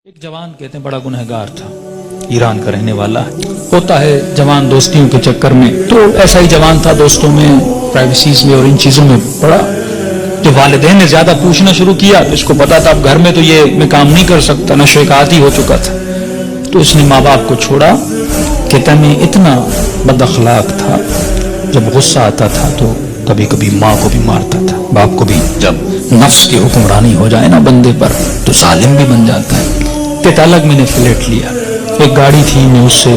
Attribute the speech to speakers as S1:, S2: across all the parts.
S1: ایک جوان کہتے ہیں بڑا گنہگار تھا، ایران کا رہنے والا ہوتا ہے جوان دوستیوں کے چکر میں، تو ایسا ہی جوان تھا دوستوں میں، پرائیویسیز میں اور ان چیزوں میں پڑا۔ جو والدین نے زیادہ پوچھنا شروع کیا، اس کو پتا تھا اب گھر میں تو یہ میں کام نہیں کر سکتا، نشے کا عادی ہو چکا تھا، تو اس نے ماں باپ کو چھوڑا۔ کہتا میں اتنا بد اخلاق تھا، جب غصہ آتا تھا تو کبھی کبھی ماں کو بھی مارتا تھا، باپ کو بھی۔ جب نفس کی حکمرانی ہو جائے نا بندے پر تو ظالم بھی بن جاتا ہے۔ کہتا الگ میں نے فلیٹ لیا، ایک گاڑی تھی، میں اس سے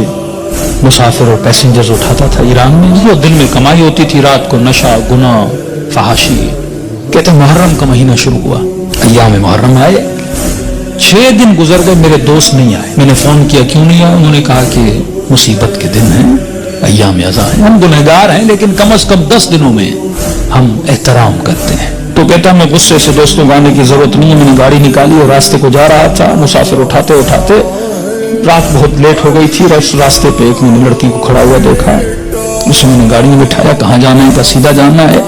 S1: مسافر اور پیسنجرز اٹھاتا تھا۔ ایران میں جو دن میں کمائی ہوتی تھی، رات کو نشہ، گناہ، فحاشی۔ کہتے محرم کا مہینہ شروع ہوا، ایام محرم آئے، 6 دن گزر گئے، میرے دوست نہیں آئے۔ میں نے فون کیا کیوں نہیں آئے؟ انہوں نے کہا کہ مصیبت کے دن ہیں، ایام ازاں ہیں، ہم گنہگار ہیں لیکن کم از کم 10 دنوں میں ہم احترام کرتے ہیں۔ تو کہتا میں غصے سے دوستوں کو آنے کی ضرورت نہیں ہے، میں نے گاڑی نکالی اور راستے کو جا رہا تھا، مسافر اٹھاتے اٹھاتے رات بہت لیٹ ہو گئی تھی۔ راستے پہ ایک میں نے لڑکی کو کھڑا ہوا دیکھا، اسے میں نے گاڑی میں بٹھایا، کہاں جانا ہے؟ سیدھا جانا ہے۔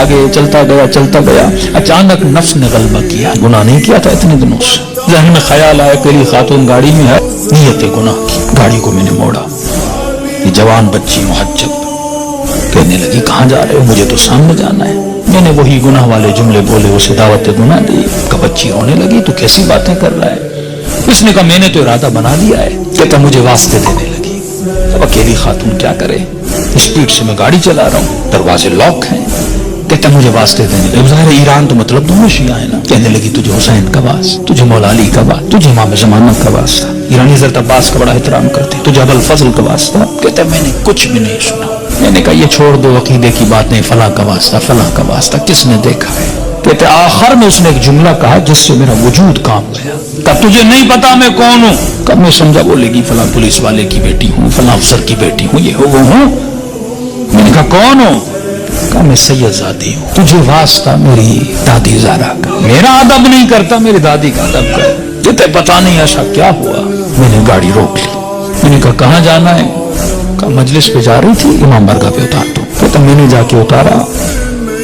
S1: آگے چلتا گیا، اچانک نفس نے غلبہ کیا، گناہ نہیں کیا تھا اتنے دنوں سے، ذہن میں خیال آیا کہ خاتون گاڑی میں ہے، نیت گناہ کی۔ گاڑی کو میں نے موڑا، یہ جوان بچی محجب کہنے لگی کہاں جا رہے ہو؟ مجھے تو سامنے جانا ہے۔ میں نے وہی گناہ والے جملے بولے، اسے دعوت گناہ دی۔ بچی رونے لگی، تو کیسی باتیں کر رہا ہے؟ اس نے کہا میں نے تو ارادہ بنا لیا ہے۔ کہتا مجھے واسطے دینے لگی، اب اکیلی خاتون کیا کرے، اسپیڈ سے میں گاڑی چلا رہا ہوں، دروازے لاک ہیں۔ کہتا مجھے واسطے دینے لگی، ظاہر ایران تو مطلب دونوں شیعہ ہیں نا۔ کہنے لگی تجھے حسین کا واسطہ، تجھے مولا علی کا واسطہ، تجھے امام زمانہ کا واسطہ، ایرانی حضرت عباس کا بڑا احترام کرتے، تجھے ابو الفضل کا واسطہ۔ کہتا میں نے کچھ بھی نہیں سنا۔ میں نے کہا یہ چھوڑ دو عقیدے کی باتیں، فلاں کا واسطہ، فلاں کا واسطہ، کس نے دیکھا ہے؟ کہتے آخر میں اس نے ایک جملہ کہا جس سے میرا وجود کام گیا۔ کہا تجھے نہیں پتا میں کون ہوں؟ کہا میں سمجھا بولے گی فلاں پولیس والے کی بیٹی ہوں، فلاں افسر کی بیٹی ہوں، یہ ہو وہ ہوں۔ میں نے کہا کون ہوں؟ کہا میں سید زادی ہوں، تجھے واسطہ میری دادی زہرا کا، میرا ادب نہیں کرتا، میری دادی کا ادب کر۔ کہتے پتا نہیں ایسا کیا ہوا۔ میں نے گاڑی روک لی، میں نے کہا کہاں جانا ہے؟ کہا مجلس پہ جا رہی تھی، امام بارگاہ پہ اتار دو۔ کہتا میں نے جا کے اتارا،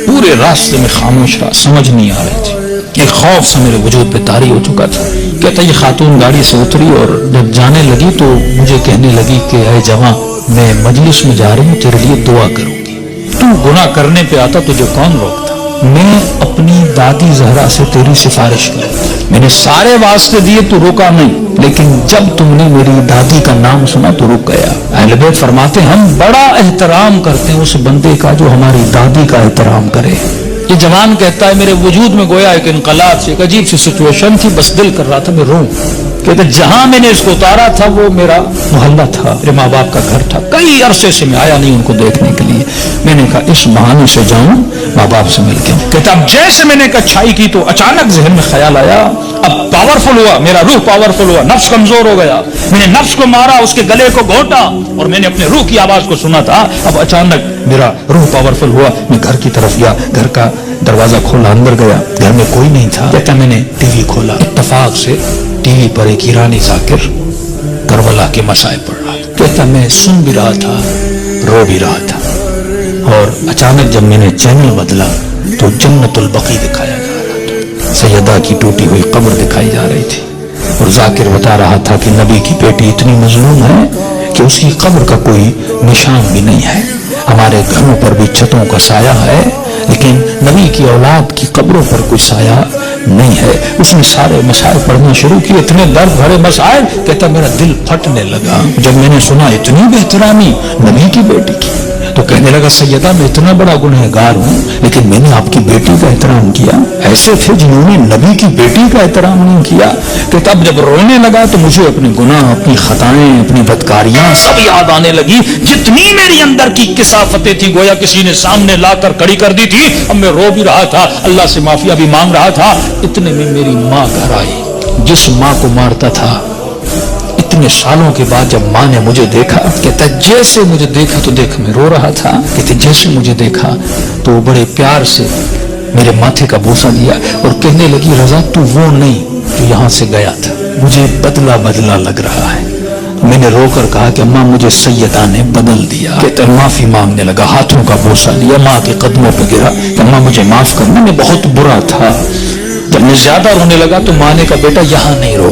S1: پورے راستے میں خاموش رہا، سمجھ نہیں آ رہی تھی، ایک خوف سے میرے وجود پہ طاری ہو چکا تھا۔ کہتا یہ خاتون گاڑی سے اتری اور جب جانے لگی تو مجھے کہنے لگی کہ اے جوان، میں مجلس میں جا رہی ہوں، تیرے لیے دعا کروں گی، تو گناہ کرنے پہ آتا تجھے کون روکتا؟ میں اپنی دادی زہرا سے تیری سفارش کروں۔ میں نے سارے واسطے دیے، تو روکا نہیں، لیکن جب تم نے میری دادی کا نام سنا تو رک گیا۔ اہل بیت فرماتے ہیں ہم بڑا احترام کرتے ہیں اس بندے کا جو ہماری دادی کا احترام کرے۔ یہ جوان کہتا ہے میرے وجود میں گویا ایک انقلاب سے، ایک عجیب سی سچویشن تھی، بس دل کر رہا تھا میں روں۔ کہتے جہاں میں نے اس کو اتارا تھا وہ میرا محلہ تھا، میرے ماں باپ کا گھر تھا، کئی عرصے سے میں آیا نہیں ان کو دیکھنے کے لیے۔ میں نے کہا اس بہانے سے جاؤں ماں باپ سے مل کے۔ کہتا اب جیسے میں نے ایک اچھائی کی تو اچانک ذہن میں خیال آیا، اب پاورفل ہوا، میرا روح پاورفل ہوا، نفس کمزور ہو گیا۔ میں نے نفس کو مارا، اس کے گلے کو گھونٹا، اور میں نے اپنے روح کی آواز کو سنا تھا۔ اب اچانک میرا روح پاورفل ہوا، میں گھر کی طرف گیا، گھر کا دروازہ کھولا، اندر گیا، گھر میں کوئی نہیں تھا۔ کہتا میں نے ٹی وی کھولا، اتفاق سے ٹی وی پر ایک ایرانی ذاکر کربلا کے مسائل پڑھ رہا تھا۔ کہتا میں سن بھی رہا تھا، رو بھی رہا تھا، اور اچانک جب میں نے چینل بدلا تو جنت البقیع دکھایا جا رہا تھا، سیدہ کی ٹوٹی ہوئی قبر دکھائی جا رہی تھی، اور ذاکر بتا رہا تھا کہ نبی کی بیٹی اتنی مظلوم ہے کہ اس کی قبر کا کوئی نشان بھی نہیں ہے، ہمارے گھروں پر بھی چھتوں کا سایہ ہے لیکن نبی کی اولاد کی قبروں پر کوئی سایہ نہیں ہے۔ اس نے سارے مسائل پڑھنا شروع کیے، اتنے درد بھرے مسائل، کہتا میرا دل پھٹنے لگا جب میں نے سنا اتنی بہترامی نبی کی بیٹی کی۔ تو کہنے لگا سیدہ میں اتنا بڑا گنہگار ہوں لیکن میں نے آپ کی بیٹی کا احترام کیا، ایسے تھے جنہوں نے نبی کی بیٹی کا احترام نہیں کیا۔ کہتا اب جب رونے لگا تو مجھے اپنے گناہ، اپنی خطائیں، اپنی بدکاریاں سب یاد آنے لگی، جتنی میری اندر کی کثافتیں تھی گویا کسی نے سامنے لا کر کھڑی کر دی تھی۔ اب میں رو بھی رہا تھا، اللہ سے معافیا بھی مانگ رہا تھا، اتنے میں میری ماں گھر آئی، جس ماں کو مارتا تھا۔ اتنے سالوں کے بعد جب ماں نے مجھے دیکھا، کہتا جیسے مجھے دیکھا تو دیکھ میں رو رہا تھا، کہتے جیسے مجھے دیکھا تو وہ بڑے پیار سے میرے ماتھے کا بوسہ دیا اور کہنے لگی رضا تو وہ نہیں جو یہاں سے گیا تھا، مجھے بدلا بدلا لگ رہا ہے۔ میں نے رو کر کہا کہ اماں مجھے سیدہ نے بدل دیا۔ کہتے معافی مانگنے لگا، ہاتھوں کا بوسہ لیا، ماں کے قدموں پہ گرا کہ اماں مجھے معاف کرنا، میں بہت برا تھا۔ جب میں زیادہ رونے لگا تو ماں نے کہا بیٹا یہاں نہیں رو،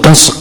S1: 10